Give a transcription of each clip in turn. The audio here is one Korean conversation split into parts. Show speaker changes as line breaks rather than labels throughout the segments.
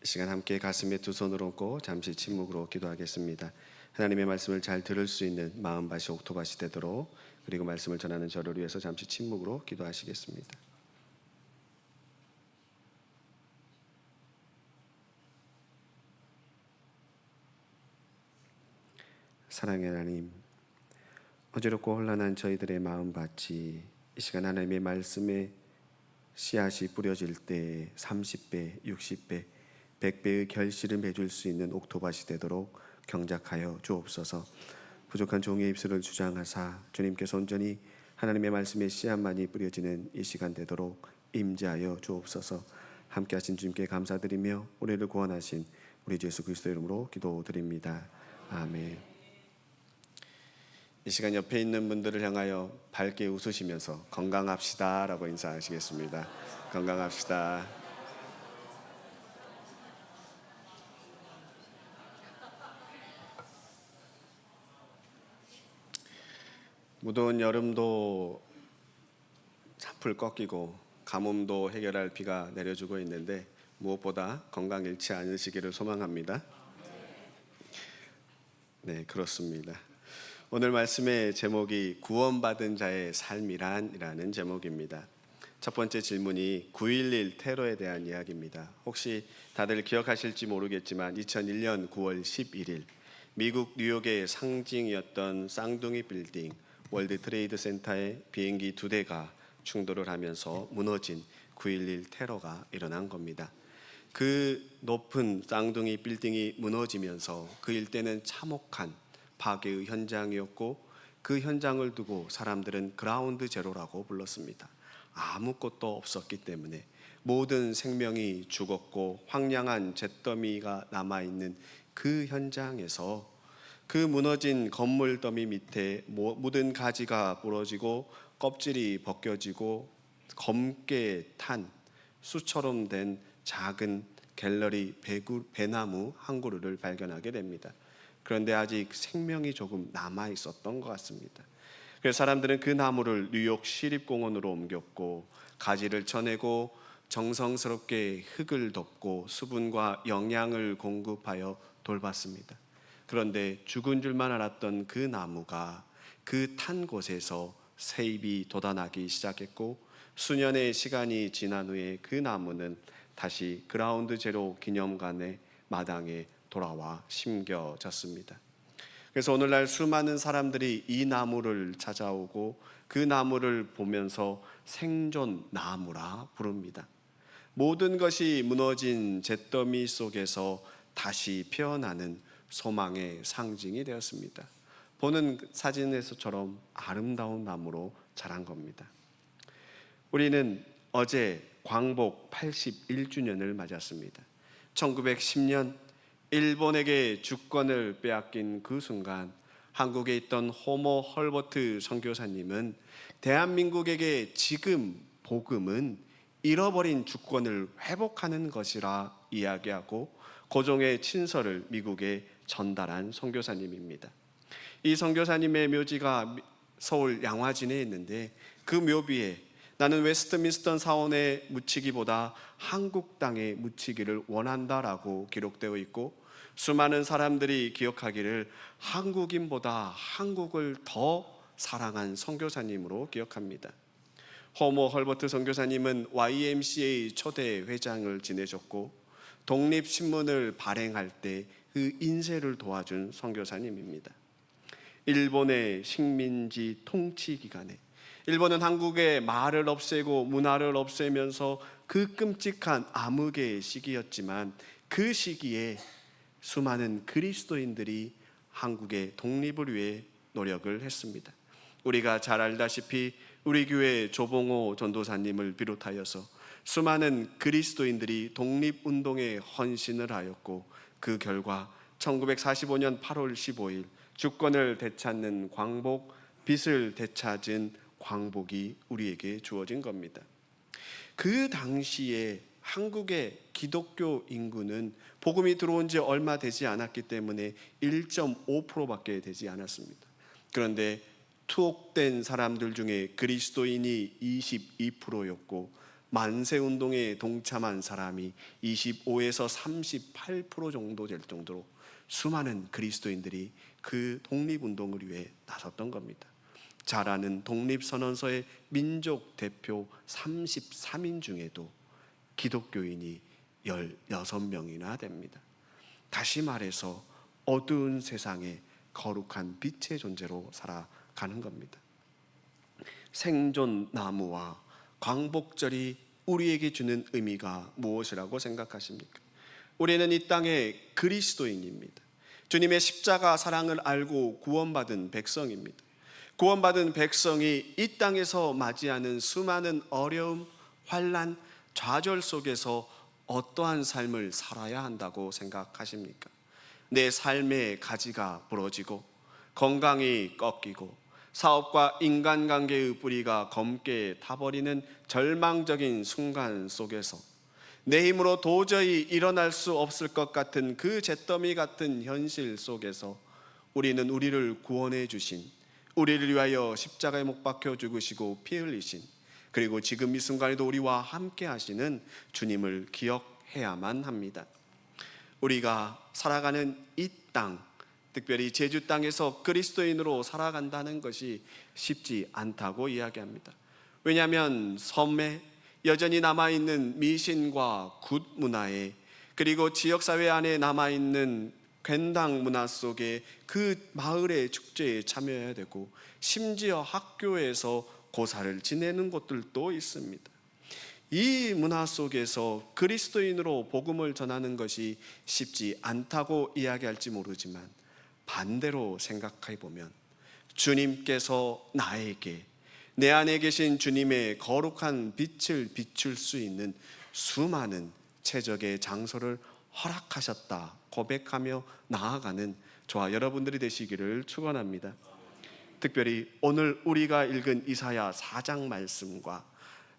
이 시간 함께 가슴에 두 손을 얹고 잠시 침묵으로 기도하겠습니다. 하나님의 말씀을 잘 들을 수 있는 마음밭이 옥토밭이 되도록, 그리고 말씀을 전하는 저를 위해서 잠시 침묵으로 기도하시겠습니다. 사랑의 하나님, 어지럽고 혼란한 저희들의 마음밭이 이 시간 하나님의 말씀에 씨앗이 뿌려질 때 30배, 60배, 100배의 결실을 맺을 수 있는 옥토밭이 되도록 경작하여 주옵소서. 부족한 종의 입술을 주장하사 주님께서 온전히 하나님의 말씀에 씨앗만이 뿌려지는 이 시간 되도록 임재하여 주옵소서. 함께 하신 주님께 감사드리며 우리를 구원하신 우리 주 예수 그리스도 이름으로 기도드립니다. 아멘. 이 시간 옆에 있는 분들을 향하여 밝게 웃으시면서 건강합시다 라고 인사하시겠습니다. 건강합시다. 무더운 여름도 산풀 꺾이고 가뭄도 해결할 비가 내려주고 있는데 무엇보다 건강 잃지 않으시기를 소망합니다. 네, 그렇습니다. 오늘 말씀의 제목이 구원받은 자의 삶이란이라는 제목입니다. 첫 번째 질문이 9.11 테러에 대한 이야기입니다. 혹시 다들 기억하실지 모르겠지만 2001년 9월 11일 미국 뉴욕의 상징이었던 쌍둥이 빌딩 월드 트레이드 센터의 비행기 2대가 충돌을 하면서 무너진 9.11 테러가 일어난 겁니다. 그 높은 쌍둥이 빌딩이 무너지면서 그 일대는 참혹한 파괴의 현장이었고, 그 현장을 두고 사람들은 그라운드 제로라고 불렀습니다. 아무것도 없었기 때문에 모든 생명이 죽었고 황량한 잿더미가 남아있는 그 현장에서 그 무너진 건물 더미 밑에 묻은 가지가 부러지고 껍질이 벗겨지고 검게 탄 수처럼 된 작은 갤러리 배나무 한 그루를 발견하게 됩니다. 그런데 아직 생명이 조금 남아 있었던 것 같습니다. 그래서 사람들은 그 나무를 뉴욕 시립공원으로 옮겼고 가지를 쳐내고 정성스럽게 흙을 덮고 수분과 영양을 공급하여 돌봤습니다. 그런데 죽은 줄만 알았던 그 나무가 그 탄 곳에서 세입이 돋아나기 시작했고, 수년의 시간이 지난 후에 그 나무는 다시 그라운드 제로 기념관의 마당에 돌아와 심겨졌습니다. 그래서 오늘날 수많은 사람들이 이 나무를 찾아오고 그 나무를 보면서 생존 나무라 부릅니다. 모든 것이 무너진 잿더미 속에서 다시 피어나는 소망의 상징이 되었습니다. 보는 사진에서처럼 아름다운 나무로 자란 겁니다. 우리는 어제 광복 81주년을 맞았습니다. 1910년 일본에게 주권을 빼앗긴 그 순간 한국에 있던 호모 헐버트 선교사님은 대한민국에게 지금 복음은 잃어버린 주권을 회복하는 것이라 이야기하고 고종의 친서를 미국에 전달한 선교사님입니다. 이 선교사님의 묘지가 서울 양화진에 있는데 그 묘비에 나는 웨스트민스터 사원에 묻히기보다 한국 땅에 묻히기를 원한다라고 기록되어 있고, 수많은 사람들이 기억하기를 한국인보다 한국을 더 사랑한 선교사님으로 기억합니다. 호모 헐버트 선교사님은 YMCA 초대 회장을 지내셨고 독립신문을 발행할 때 그 인쇄를 도와준 선교사님입니다. 일본의 식민지 통치 기간에 일본은 한국의 말을 없애고 문화를 없애면서 그 끔찍한 암흑의 시기였지만, 그 시기에 수많은 그리스도인들이 한국의 독립을 위해 노력을 했습니다. 우리가 잘 알다시피 우리 교회 조봉호 전도사님을 비롯하여서 수많은 그리스도인들이 독립운동에 헌신을 하였고, 그 결과 1945년 8월 15일 주권을 되찾는 광복, 빛을 되찾은 광복이 우리에게 주어진 겁니다. 그 당시에 한국의 기독교 인구는 복음이 들어온 지 얼마 되지 않았기 때문에 1.5%밖에 되지 않았습니다. 그런데 투옥된 사람들 중에 그리스도인이 22%였고 만세운동에 동참한 사람이 25에서 38% 정도 될 정도로 수많은 그리스도인들이 그 독립운동을 위해 나섰던 겁니다. 잘 아는 독립선언서의 민족 대표 33인 중에도 기독교인이 16명이나 됩니다. 다시 말해서 어두운 세상에 거룩한 빛의 존재로 살아가는 겁니다. 생존나무와 광복절이 우리에게 주는 의미가 무엇이라고 생각하십니까? 우리는 이 땅의 그리스도인입니다. 주님의 십자가 사랑을 알고 구원받은 백성입니다. 구원받은 백성이 이 땅에서 맞이하는 수많은 어려움, 환난, 좌절 속에서 어떠한 삶을 살아야 한다고 생각하십니까? 내 삶의 가지가 부러지고 건강이 꺾이고 사업과 인간관계의 뿌리가 검게 타버리는 절망적인 순간 속에서 내 힘으로 도저히 일어날 수 없을 것 같은 그 잿더미 같은 현실 속에서 우리는 우리를 구원해 주신, 우리를 위하여 십자가에 못 박혀 죽으시고 피 흘리신, 그리고 지금 이 순간에도 우리와 함께 하시는 주님을 기억해야만 합니다. 우리가 살아가는 이 땅, 특별히 제주 땅에서 그리스도인으로 살아간다는 것이 쉽지 않다고 이야기합니다. 왜냐하면 섬에 여전히 남아있는 미신과 굿 문화에, 그리고 지역사회 안에 남아있는 괜당 문화 속에 그 마을의 축제에 참여해야 되고, 심지어 학교에서 고사를 지내는 곳들도 있습니다. 이 문화 속에서 그리스도인으로 복음을 전하는 것이 쉽지 않다고 이야기할지 모르지만, 반대로 생각해 보면 주님께서 나에게, 내 안에 계신 주님의 거룩한 빛을 비출 수 있는 수많은 최적의 장소를 허락하셨다 고백하며 나아가는 저와 여러분들이 되시기를 축원합니다. 특별히 오늘 우리가 읽은 이사야 4장 말씀과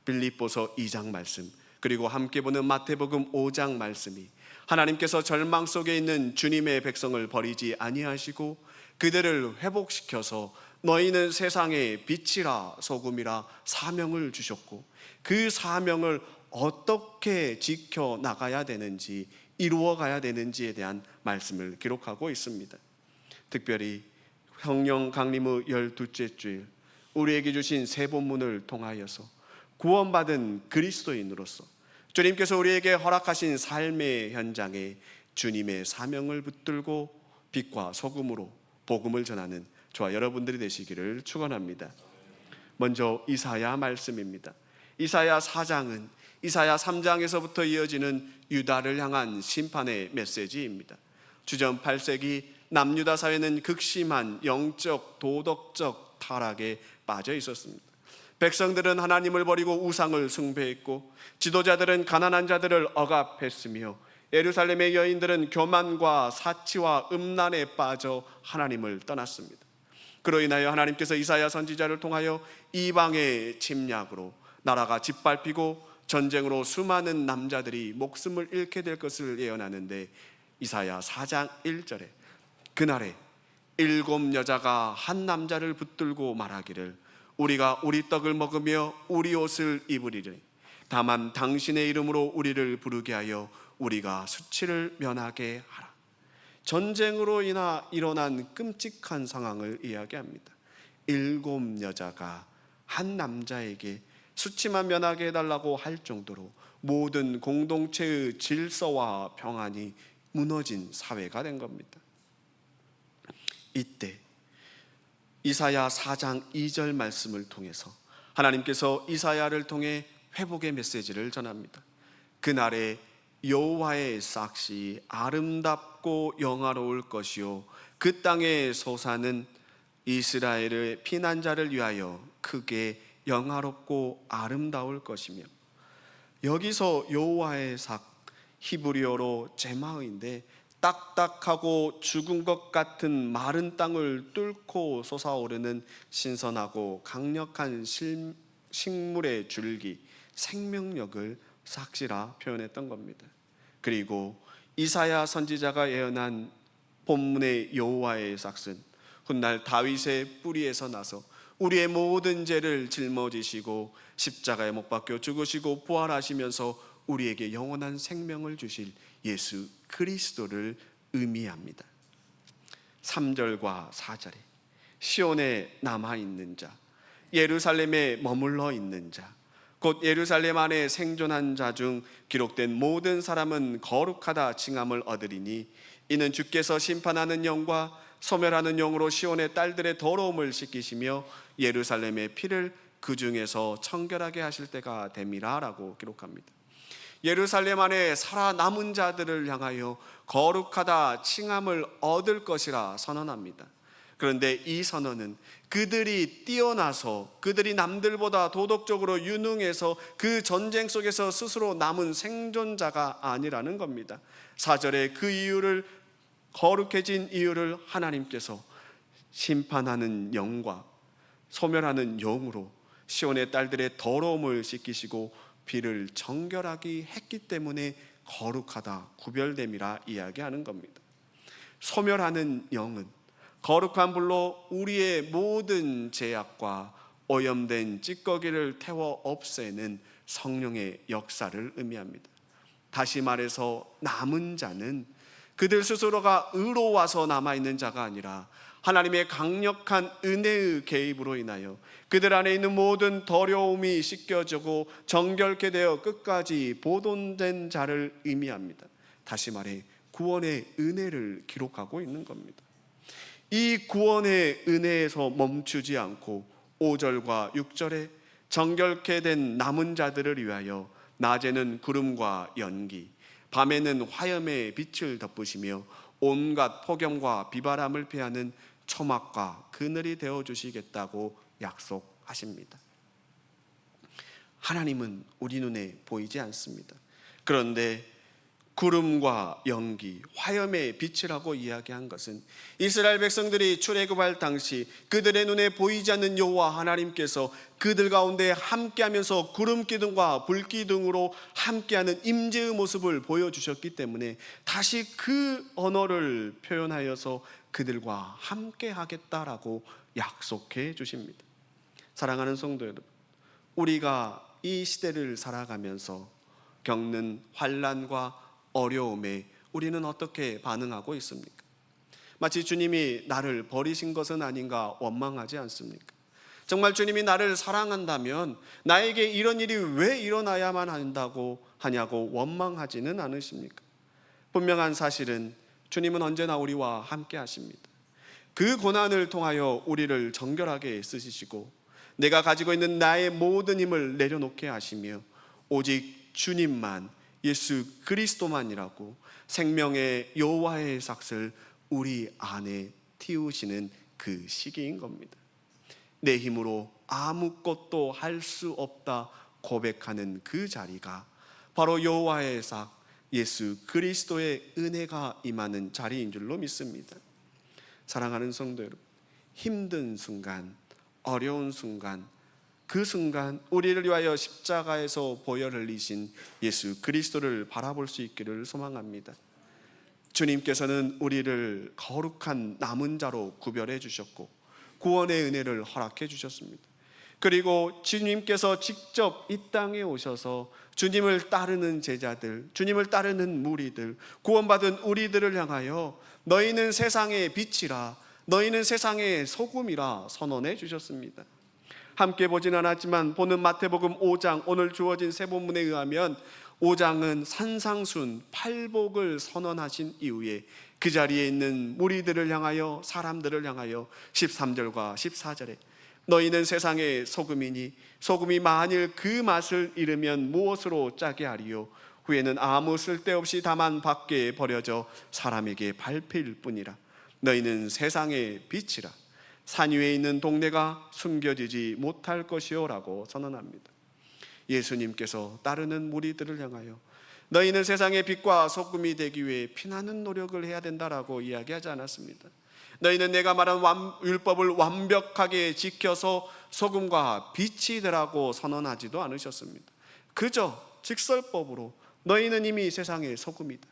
빌립보서 2장 말씀, 그리고 함께 보는 마태복음 5장 말씀이 하나님께서 절망 속에 있는 주님의 백성을 버리지 아니하시고 그들을 회복시켜서 너희는 세상의 빛이라 소금이라 사명을 주셨고, 그 사명을 어떻게 지켜나가야 되는지, 이루어가야 되는지에 대한 말씀을 기록하고 있습니다. 특별히 성령 강림의 12째 주일, 우리에게 주신 새 본문을 통하여서 구원받은 그리스도인으로서 주님께서 우리에게 허락하신 삶의 현장에 주님의 사명을 붙들고 빛과 소금으로 복음을 전하는 저와 여러분들이 되시기를 축원합니다. 먼저 이사야 말씀입니다. 이사야 4장은 이사야 3장에서부터 이어지는 유다를 향한 심판의 메시지입니다. 주전 8세기 남유다 사회는 극심한 영적, 도덕적 타락에 빠져 있었습니다. 백성들은 하나님을 버리고 우상을 숭배했고, 지도자들은 가난한 자들을 억압했으며, 예루살렘의 여인들은 교만과 사치와 음란에 빠져 하나님을 떠났습니다. 그로 인하여 하나님께서 이사야 선지자를 통하여 이방의 침략으로 나라가 짓밟히고 전쟁으로 수많은 남자들이 목숨을 잃게 될 것을 예언하는데, 이사야 4장 1절에 그날에 7 여자가 한 남자를 붙들고 말하기를 우리가 우리 떡을 먹으며 우리 옷을 입으리니 다만 당신의 이름으로 우리를 부르게 하여 우리가 수치를 면하게 하라. 전쟁으로 인하 일어난 끔찍한 상황을 이야기합니다. 7 여자가 한 남자에게 수치만 면하게 해달라고 할 정도로 모든 공동체의 질서와 평안이 무너진 사회가 된 겁니다. 이때 이사야 4장 2절 말씀을 통해서 하나님께서 이사야를 통해 회복의 메시지를 전합니다. 그날에 여호와의 싹시 아름답고 영화로울 것이요 그 땅의 소사는 이스라엘의 피난자를 위하여 크게 영화롭고 아름다울 것이며, 여기서 여호와의 삭, 히브리어로 제마인데 딱딱하고 죽은 것 같은 마른 땅을 뚫고 솟아오르는 신선하고 강력한 식물의 줄기, 생명력을 삭시라 표현했던 겁니다. 그리고 이사야 선지자가 예언한 본문의 여호와의 삭은 훗날 다윗의 뿌리에서 나서 우리의 모든 죄를 짊어지시고 십자가에 못 박혀 죽으시고 부활하시면서 우리에게 영원한 생명을 주실 예수 그리스도를 의미합니다. 3절과 4절에 시온에 남아있는 자, 예루살렘에 머물러 있는 자, 곧 예루살렘 안에 생존한 자 중 기록된 모든 사람은 거룩하다 칭함을 얻으리니 이는 주께서 심판하는 영과 소멸하는 영으로 시온의 딸들의 더러움을 씻기시며 예루살렘의 피를 그 중에서 청결하게 하실 때가 됨이라 라고 기록합니다. 예루살렘 안에 살아남은 자들을 향하여 거룩하다 칭함을 얻을 것이라 선언합니다. 그런데 이 선언은 그들이 뛰어나서, 그들이 남들보다 도덕적으로 유능해서 그 전쟁 속에서 스스로 남은 생존자가 아니라는 겁니다. 4절에 그 이유를, 거룩해진 이유를 하나님께서 심판하는 영과 소멸하는 영으로 시온의 딸들의 더러움을 씻기시고 피를 정결하게 했기 때문에 거룩하다, 구별됨이라 이야기하는 겁니다. 소멸하는 영은 거룩한 불로 우리의 모든 죄악과 오염된 찌꺼기를 태워 없애는 성령의 역사를 의미합니다. 다시 말해서 남은 자는 그들 스스로가 의로워서 남아있는 자가 아니라 하나님의 강력한 은혜의 개입으로 인하여 그들 안에 있는 모든 더러움이 씻겨지고 정결케 되어 끝까지 보존된 자를 의미합니다. 다시 말해 구원의 은혜를 기록하고 있는 겁니다. 이 구원의 은혜에서 멈추지 않고 5절과 6절에 정결케 된 남은 자들을 위하여 낮에는 구름과 연기, 밤에는 화염의 빛을 덮으시며 온갖 폭염과 비바람을 피하는 초막과 그늘이 되어주시겠다고 약속하십니다. 하나님은 우리 눈에 보이지 않습니다. 그런데 구름과 연기, 화염의 빛이라고 이야기한 것은 이스라엘 백성들이 출애굽할 당시 그들의 눈에 보이지 않는 여호와 하나님께서 그들 가운데 함께하면서 구름 기둥과 불 기둥으로 함께하는 임재의 모습을 보여주셨기 때문에 다시 그 언어를 표현하여서 그들과 함께하겠다라고 약속해 주십니다. 사랑하는 성도 여러분, 우리가 이 시대를 살아가면서 겪는 환난과 어려움에 우리는 어떻게 반응하고 있습니까? 마치 주님이 나를 버리신 것은 아닌가 원망하지 않습니까? 정말 주님이 나를 사랑한다면 나에게 이런 일이 왜 일어나야만 하냐고 원망하지는 않으십니까? 분명한 사실은 주님은 언제나 우리와 함께 하십니다. 그 고난을 통하여 우리를 정결하게 쓰시고 내가 가지고 있는 나의 모든 힘을 내려놓게 하시며 오직 주님만, 예수 그리스도만이라고 생명의 여호와의 삭을 우리 안에 틔우시는 그 시기인 겁니다. 내 힘으로 아무것도 할 수 없다 고백하는 그 자리가 바로 여호와의 삭, 예수 그리스도의 은혜가 임하는 자리인 줄로 믿습니다. 사랑하는 성도 여러분, 힘든 순간, 어려운 순간, 그 순간 우리를 위하여 십자가에서 보혈 흘리신 예수 그리스도를 바라볼 수 있기를 소망합니다. 주님께서는 우리를 거룩한 남은 자로 구별해 주셨고 구원의 은혜를 허락해 주셨습니다. 그리고 주님께서 직접 이 땅에 오셔서 주님을 따르는 제자들, 주님을 따르는 무리들, 구원받은 우리들을 향하여 너희는 세상의 빛이라, 너희는 세상의 소금이라 선언해 주셨습니다. 함께 보진 않았지만 보는 마태복음 5장, 오늘 주어진 세 본문에 의하면 5장은 산상순 팔복을 선언하신 이후에 그 자리에 있는 무리들을 향하여, 사람들을 향하여 13절과 14절에 너희는 세상의 소금이니 소금이 만일 그 맛을 잃으면 무엇으로 짜게 하리요? 후에는 아무 쓸데없이 다만 밖에 버려져 사람에게 밟힐 뿐이라. 너희는 세상의 빛이라. 산 위에 있는 동네가 숨겨지지 못할 것이요 라고 선언합니다. 예수님께서 따르는 무리들을 향하여 너희는 세상의 빛과 소금이 되기 위해 피나는 노력을 해야 된다라고 이야기하지 않았습니다. 너희는 내가 말한 율법을 완벽하게 지켜서 소금과 빛이 되라고 선언하지도 않으셨습니다. 그저 직설법으로 너희는 이미 세상의 소금이다,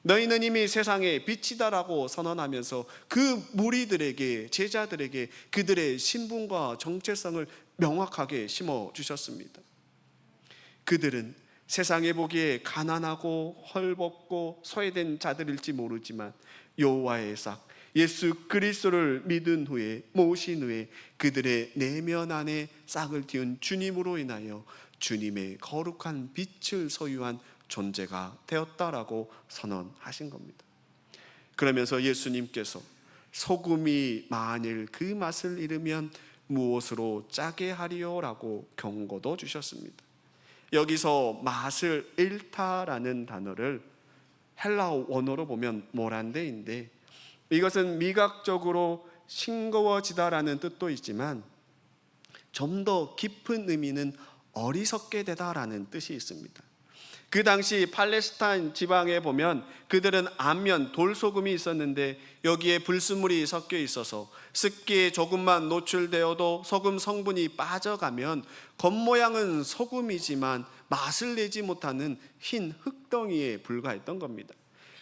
너희는 이미 세상의 빛이다라고 선언하면서 그 무리들에게, 제자들에게 그들의 신분과 정체성을 명확하게 심어주셨습니다. 그들은 세상에 보기에 가난하고 헐벗고 소외된 자들일지 모르지만 여호와의 삭 예수 그리스도를 믿은 후에, 모신 후에 그들의 내면 안에 싹을 틔운 주님으로 인하여 주님의 거룩한 빛을 소유한 존재가 되었다라고 선언하신 겁니다. 그러면서 예수님께서 소금이 만일 그 맛을 잃으면 무엇으로 짜게 하리요라고 경고도 주셨습니다. 여기서 맛을 잃다라는 단어를 헬라어 원어로 보면 모란데인데, 이것은 미각적으로 싱거워지다라는 뜻도 있지만 좀 더 깊은 의미는 어리석게 되다라는 뜻이 있습니다. 그 당시 팔레스타인 지방에 보면 그들은 안면 돌소금이 있었는데 여기에 불순물이 섞여 있어서 습기에 조금만 노출되어도 소금 성분이 빠져가면 겉모양은 소금이지만 맛을 내지 못하는 흰 흙덩이에 불과했던 겁니다.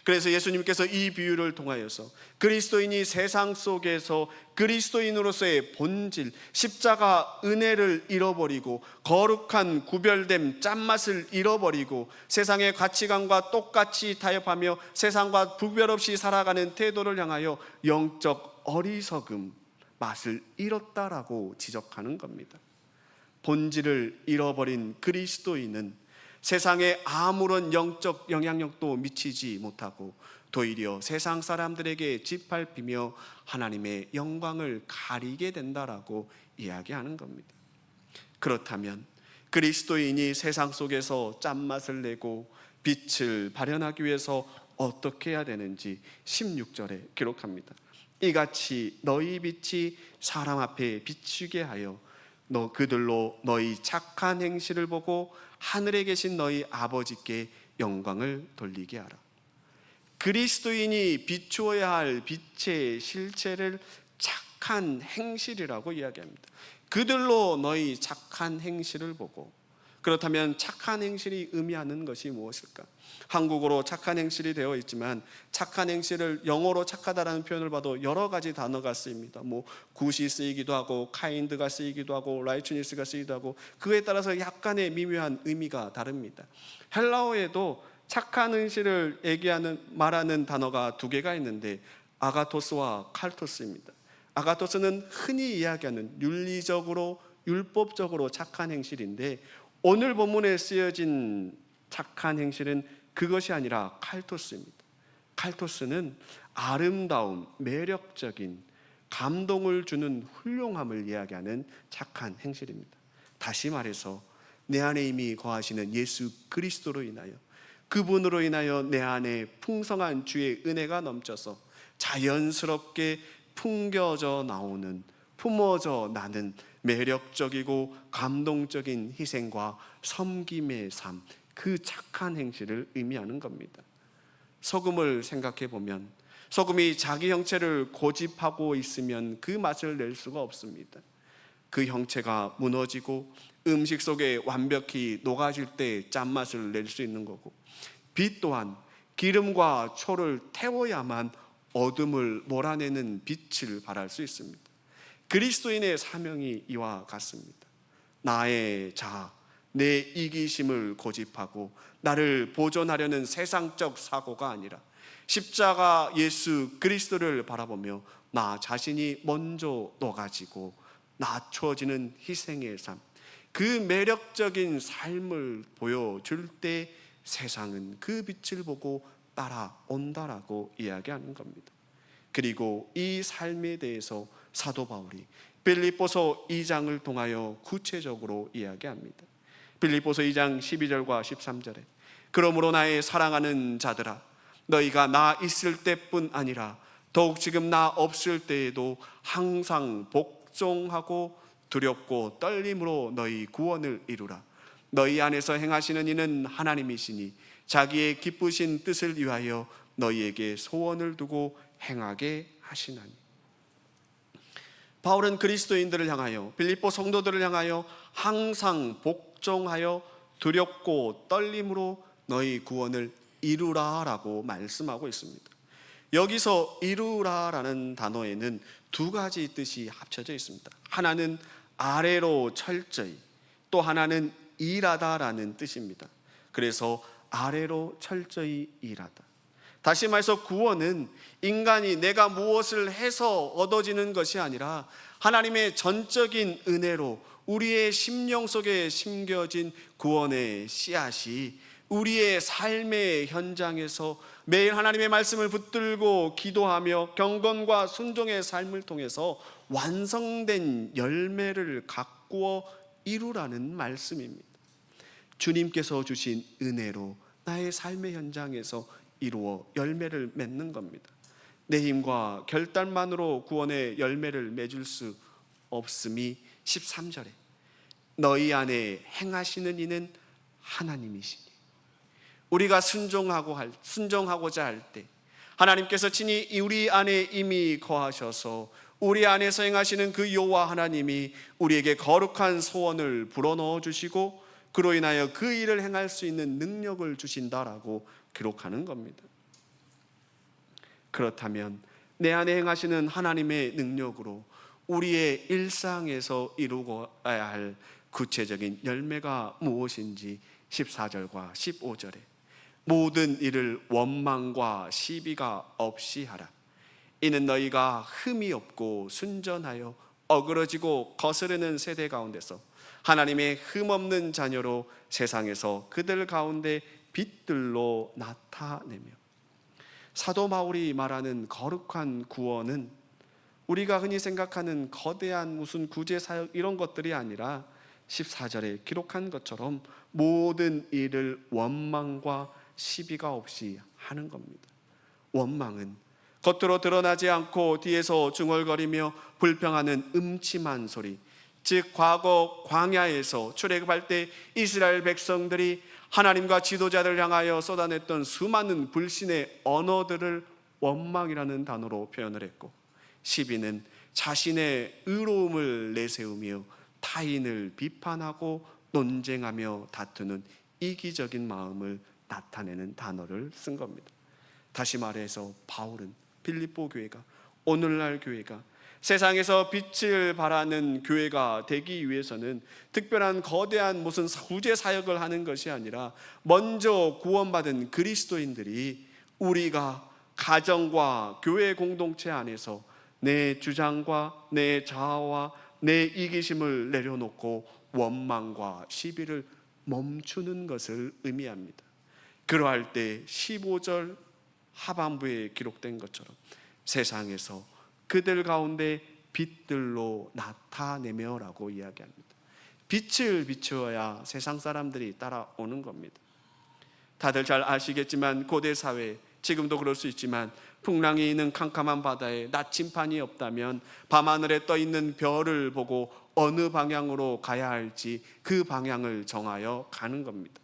그래서 예수님께서 이 비유를 통하여서 그리스도인이 세상 속에서 그리스도인으로서의 본질, 십자가 은혜를 잃어버리고 거룩한 구별됨 짠맛을 잃어버리고 세상의 가치관과 똑같이 타협하며 세상과 구별 없이 살아가는 태도를 향하여 영적 어리석음, 맛을 잃었다라고 지적하는 겁니다. 본질을 잃어버린 그리스도인은 세상에 아무런 영적 영향력도 미치지 못하고 도리어 세상 사람들에게 짓밟히며 하나님의 영광을 가리게 된다라고 이야기하는 겁니다. 그렇다면 그리스도인이 세상 속에서 짠맛을 내고 빛을 발현하기 위해서 어떻게 해야 되는지 16절에 기록합니다. 이같이 너희 빛이 사람 앞에 비추게 하여 그들로 너희 착한 행실을 보고 하늘에 계신 너희 아버지께 영광을 돌리게 하라. 그리스도인이 비추어야 할 빛의 실체를 착한 행실이라고 이야기합니다. 그들로 너희 착한 행실을 보고. 그렇다면 착한 행실이 의미하는 것이 무엇일까? 한국어로 착한 행실이 되어 있지만 착한 행실을 영어로 착하다라는 표현을 봐도 여러 가지 단어가 쓰입니다. 굿이 쓰이기도 하고 카인드가 쓰이기도 하고 라이트니스가 쓰이기도 하고 그에 따라서 약간의 미묘한 의미가 다릅니다. 헬라어에도 착한 행실을 말하는 단어가 두 개가 있는데 아가토스와 칼토스입니다. 아가토스는 흔히 이야기하는 윤리적으로 율법적으로 착한 행실인데 오늘 본문에 쓰여진 착한 행실은 그것이 아니라 칼토스입니다. 칼토스는 아름다움, 매력적인 감동을 주는 훌륭함을 이야기하는 착한 행실입니다. 다시 말해서 내 안에 이미 거하시는 예수 그리스도로 인하여 그분으로 인하여 내 안에 풍성한 주의 은혜가 넘쳐서 자연스럽게 풍겨져 나오는, 품어져 나는 매력적이고 감동적인 희생과 섬김의 삶, 그 착한 행실을 의미하는 겁니다. 소금을 생각해 보면 소금이 자기 형체를 고집하고 있으면 그 맛을 낼 수가 없습니다. 그 형체가 무너지고 음식 속에 완벽히 녹아질 때 짠맛을 낼 수 있는 거고, 빛 또한 기름과 초를 태워야만 어둠을 몰아내는 빛을 발할 수 있습니다. 그리스도인의 사명이 이와 같습니다. 나의 자아, 내 이기심을 고집하고 나를 보존하려는 세상적 사고가 아니라 십자가 예수 그리스도를 바라보며 나 자신이 먼저 녹아지고 낮춰지는 희생의 삶, 그 매력적인 삶을 보여줄 때 세상은 그 빛을 보고 따라온다라고 이야기하는 겁니다. 그리고 이 삶에 대해서 사도 바울이 빌립보서 2장을 통하여 구체적으로 이야기합니다. 빌립보서 2장 12절과 13절에 그러므로 나의 사랑하는 자들아, 너희가 나 있을 때뿐 아니라 더욱 지금 나 없을 때에도 항상 복종하고 두렵고 떨림으로 너희 구원을 이루라. 너희 안에서 행하시는 이는 하나님이시니 자기의 기쁘신 뜻을 위하여 너희에게 소원을 두고 행하게 하시나니. 바울은 그리스도인들을 향하여, 빌립보 성도들을 향하여 항상 복종하여 두렵고 떨림으로 너희 구원을 이루라라고 말씀하고 있습니다. 여기서 이루라라는 단어에는 두 가지 뜻이 합쳐져 있습니다. 하나는 아래로 철저히, 또 하나는 일하다라는 뜻입니다. 그래서 아래로 철저히 일하다. 다시 말해서 구원은 인간이 내가 무엇을 해서 얻어지는 것이 아니라 하나님의 전적인 은혜로 우리의 심령 속에 심겨진 구원의 씨앗이 우리의 삶의 현장에서 매일 하나님의 말씀을 붙들고 기도하며 경건과 순종의 삶을 통해서 완성된 열매를 가꾸어 이루라는 말씀입니다. 주님께서 주신 은혜로 나의 삶의 현장에서 이루어 열매를 맺는 겁니다. 내 힘과 결단만으로 구원의 열매를 맺을 수 없음이 13절에 너희 안에 행하시는 이는 하나님이시니, 우리가 순종하고자 할 때 하나님께서 친히 우리 안에 이미 거하셔서 우리 안에서 행하시는 그 여호와 하나님이 우리에게 거룩한 소원을 불어넣어 주시고 그로 인하여 그 일을 행할 수 있는 능력을 주신다라고 기록하는 겁니다. 그렇다면 내 안에 행하시는 하나님의 능력으로 우리의 일상에서 이루어야 할 구체적인 열매가 무엇인지 14절과 15절에 모든 일을 원망과 시비가 없이 하라. 이는 너희가 흠이 없고 순전하여 어그러지고 거스르는 세대 가운데서 하나님의 흠없는 자녀로 세상에서 그들 가운데 빛들로 나타내며, 사도 바울이 말하는 거룩한 구원은 우리가 흔히 생각하는 거대한 무슨 구제사역 이런 것들이 아니라 14절에 기록한 것처럼 모든 일을 원망과 시비가 없이 하는 겁니다. 원망은 겉으로 드러나지 않고 뒤에서 중얼거리며 불평하는 음침한 소리, 즉 과거 광야에서 출애굽할 때 이스라엘 백성들이 하나님과 지도자를 향하여 쏟아냈던 수많은 불신의 언어들을 원망이라는 단어로 표현을 했고, 시비는 자신의 의로움을 내세우며 타인을 비판하고 논쟁하며 다투는 이기적인 마음을 나타내는 단어를 쓴 겁니다. 다시 말해서 바울은 빌립보 교회가, 오늘날 교회가 세상에서 빛을 발하는 교회가 되기 위해서는 특별한 거대한 무슨 구제 사역을 하는 것이 아니라 먼저 구원받은 그리스도인들이 우리가 가정과 교회 공동체 안에서 내 주장과 내 자아와 내 이기심을 내려놓고 원망과 시비를 멈추는 것을 의미합니다. 그러할 때 15절 하반부에 기록된 것처럼 세상에서 그들 가운데 빛들로 나타내며 라고 이야기합니다. 빛을 비추어야 세상 사람들이 따라오는 겁니다. 다들 잘 아시겠지만 고대 사회, 지금도 그럴 수 있지만 풍랑이 있는 캄캄한 바다에 나침판이 없다면 밤하늘에 떠있는 별을 보고 어느 방향으로 가야 할지 그 방향을 정하여 가는 겁니다.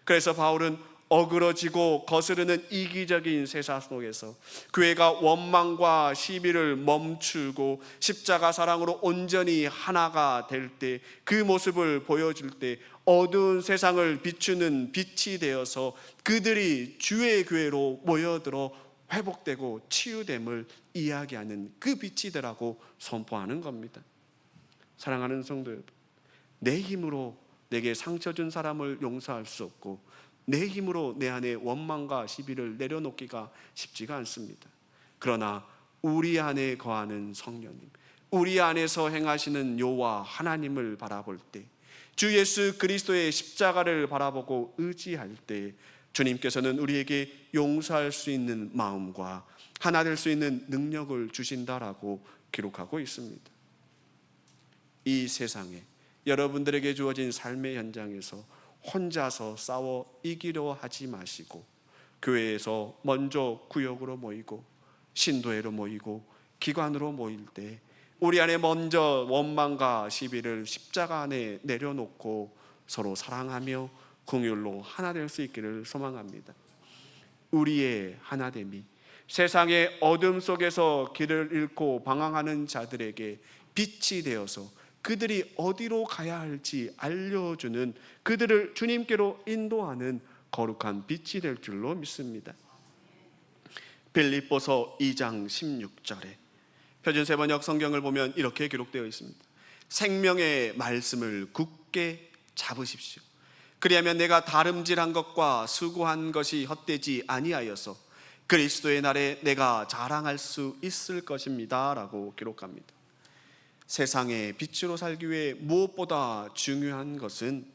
그래서 바울은 어그러지고 거스르는 이기적인 세상 속에서 교회가 원망과 시비를 멈추고 십자가 사랑으로 온전히 하나가 될 때, 그 모습을 보여줄 때 어두운 세상을 비추는 빛이 되어서 그들이 주의 교회로 모여들어 회복되고 치유됨을 이야기하는 그 빛이 되라고 선포하는 겁니다. 사랑하는 성도 여러분, 내 힘으로 내게 상처 준 사람을 용서할 수 없고 내 힘으로 내 안에 원망과 시비를 내려놓기가 쉽지가 않습니다. 그러나 우리 안에 거하는 성령님, 우리 안에서 행하시는 여호와 하나님을 바라볼 때, 주 예수 그리스도의 십자가를 바라보고 의지할 때 주님께서는 우리에게 용서할 수 있는 마음과 하나 될 수 있는 능력을 주신다라고 기록하고 있습니다. 이 세상에 여러분들에게 주어진 삶의 현장에서 혼자서 싸워 이기려 하지 마시고 교회에서 먼저 구역으로 모이고 신도회로 모이고 기관으로 모일 때 우리 안에 먼저 원망과 시비를 십자가 안에 내려놓고 서로 사랑하며 긍휼로 하나 될 수 있기를 소망합니다. 우리의 하나됨이 세상의 어둠 속에서 길을 잃고 방황하는 자들에게 빛이 되어서 그들이 어디로 가야 할지 알려주는, 그들을 주님께로 인도하는 거룩한 빛이 될 줄로 믿습니다. 빌립보서 2장 16절에 표준세번역 성경을 보면 이렇게 기록되어 있습니다. 생명의 말씀을 굳게 잡으십시오. 그리하면 내가 다름질한 것과 수고한 것이 헛되지 아니하여서 그리스도의 날에 내가 자랑할 수 있을 것입니다 라고 기록합니다. 세상의 빛으로 살기 위해 무엇보다 중요한 것은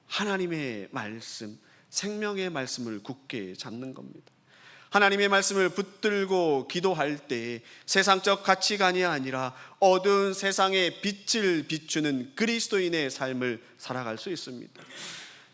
하나님의 말씀, 생명의 말씀을 굳게 잡는 겁니다. 하나님의 말씀을 붙들고 기도할 때 세상적 가치관이 아니라 어두운 세상의 빛을 비추는 그리스도인의 삶을 살아갈 수 있습니다.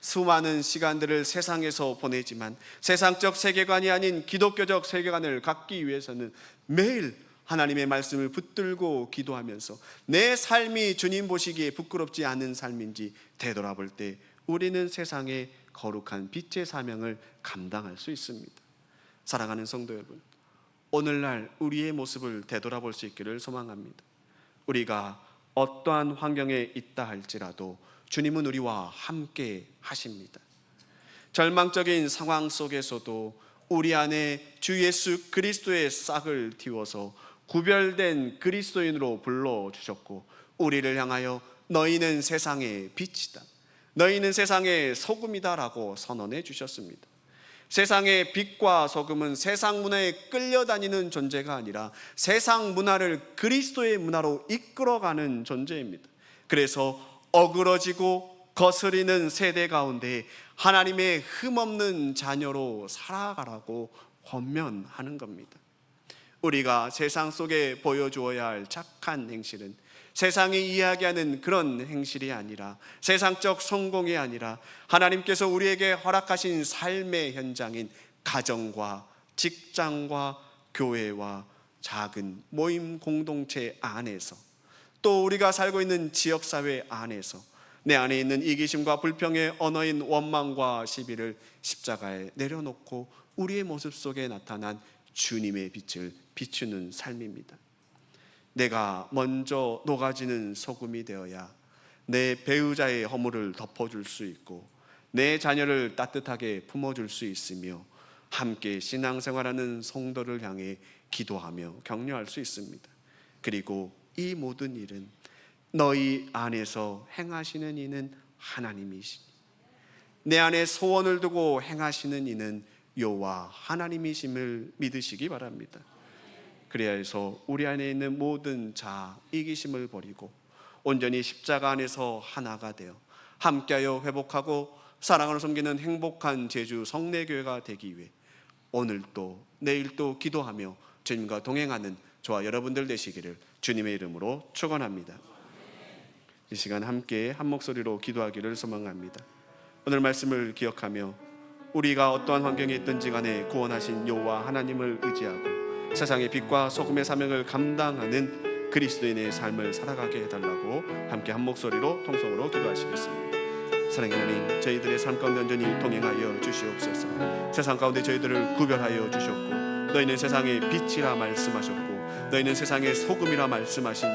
수많은 시간들을 세상에서 보내지만 세상적 세계관이 아닌 기독교적 세계관을 갖기 위해서는 매일 하나님의 말씀을 붙들고 기도하면서 내 삶이 주님 보시기에 부끄럽지 않은 삶인지 되돌아볼 때 우리는 세상의 거룩한 빛의 사명을 감당할 수 있습니다. 사랑하는 성도 여러분, 오늘날 우리의 모습을 되돌아볼 수 있기를 소망합니다. 우리가 어떠한 환경에 있다 할지라도 주님은 우리와 함께 하십니다. 절망적인 상황 속에서도 우리 안에 주 예수 그리스도의 싹을 틔워서 구별된 그리스도인으로 불러주셨고 우리를 향하여 너희는 세상의 빛이다, 너희는 세상의 소금이다 라고 선언해 주셨습니다. 세상의 빛과 소금은 세상 문화에 끌려다니는 존재가 아니라 세상 문화를 그리스도의 문화로 이끌어가는 존재입니다. 그래서 어그러지고 거스리는 세대 가운데 하나님의 흠없는 자녀로 살아가라고 권면하는 겁니다. 우리가 세상 속에 보여주어야 할 착한 행실은 세상이 이야기하는 그런 행실이 아니라 세상적 성공이 아니라 하나님께서 우리에게 허락하신 삶의 현장인 가정과 직장과 교회와 작은 모임 공동체 안에서 또 우리가 살고 있는 지역사회 안에서 내 안에 있는 이기심과 불평의 언어인 원망과 시비를 십자가에 내려놓고 우리의 모습 속에 나타난 주님의 빛을 비추는 삶입니다. 내가 먼저 녹아지는 소금이 되어야 내 배우자의 허물을 덮어줄 수 있고 내 자녀를 따뜻하게 품어줄 수 있으며 함께 신앙생활하는 성도를 향해 기도하며 격려할 수 있습니다. 그리고 이 모든 일은 너희 안에서 행하시는 이는 하나님이시니 내 안에 소원을 두고 행하시는 이는 여호와 하나님이심을 믿으시기 바랍니다. 그래야 해서 우리 안에 있는 모든 자아, 이기심을 버리고 온전히 십자가 안에서 하나가 되어 함께하여 회복하고 사랑으로 섬기는 행복한 제주 성례교회가 되기 위해 오늘도 내일도 기도하며 주님과 동행하는 저와 여러분들 되시기를 주님의 이름으로 축원합니다. 이 시간 함께 한 목소리로 기도하기를 소망합니다. 오늘 말씀을 기억하며 우리가 어떠한 환경에 있든지 간에 구원하신 여호와 하나님을 의지하고 세상의 빛과 소금의 사명을 감당하는 그리스도인의 삶을 살아가게 해달라고 함께 한 목소리로 통성으로 기도하시겠습니다. 사랑의 하나님, 저희들의 삶 가운데 온전히 동행하여 주시옵소서. 세상 가운데 저희들을 구별하여 주셨고 너희는 세상의 빛이라 말씀하셨고 너희는 세상의 소금이라 말씀하신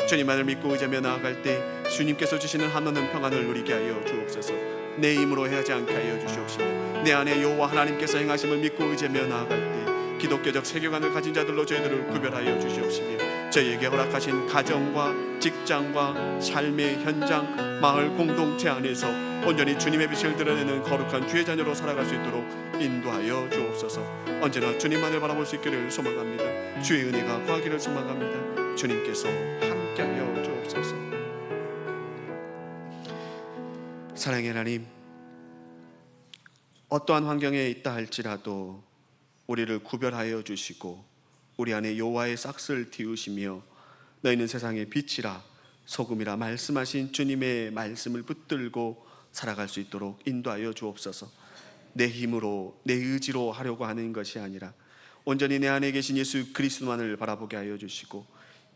주님만을 믿고 의지하며 나아갈 때 주님께서 주시는 한없는 평안을 누리게 하여 주옵소서. 내 힘으로 해하지 않게 하여 주시옵시며 내 안에 여호와 하나님께서 행하심을 믿고 의지하며 나아갈 때 기독교적 세계관을 가진 자들로 저희들을 구별하여 주시옵시며 저희에게 허락하신 가정과 직장과 삶의 현장, 마을 공동체 안에서 온전히 주님의 빛을 드러내는 거룩한 주의 자녀로 살아갈 수 있도록 인도하여 주옵소서. 언제나 주님만을 바라볼 수 있기를 소망합니다. 주의 은혜가 구하기를 소망합니다. 주님께서 함께하여 주옵소서. 사랑의 하나님, 어떠한 환경에 있다 할지라도 우리를 구별하여 주시고 우리 안에 여호와의 싹을 틔우시며 너희는 세상의 빛이라 소금이라 말씀하신 주님의 말씀을 붙들고 살아갈 수 있도록 인도하여 주옵소서. 내 힘으로 내 의지로 하려고 하는 것이 아니라 온전히 내 안에 계신 예수 그리스도만을 바라보게 하여 주시고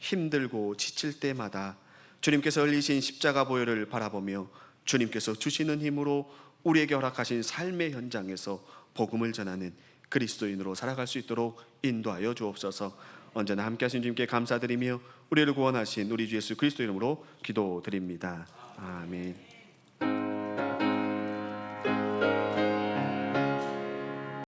힘들고 지칠 때마다 주님께서 흘리신 십자가 보혈을 바라보며 주님께서 주시는 힘으로 우리에게 허락하신 삶의 현장에서 복음을 전하는 그리스도인으로 살아갈 수 있도록 인도하여 주옵소서. 언제나 함께하신 주님께 감사드리며 우리를 구원하신 우리 주 예수 그리스도 이름으로 기도드립니다. 아멘.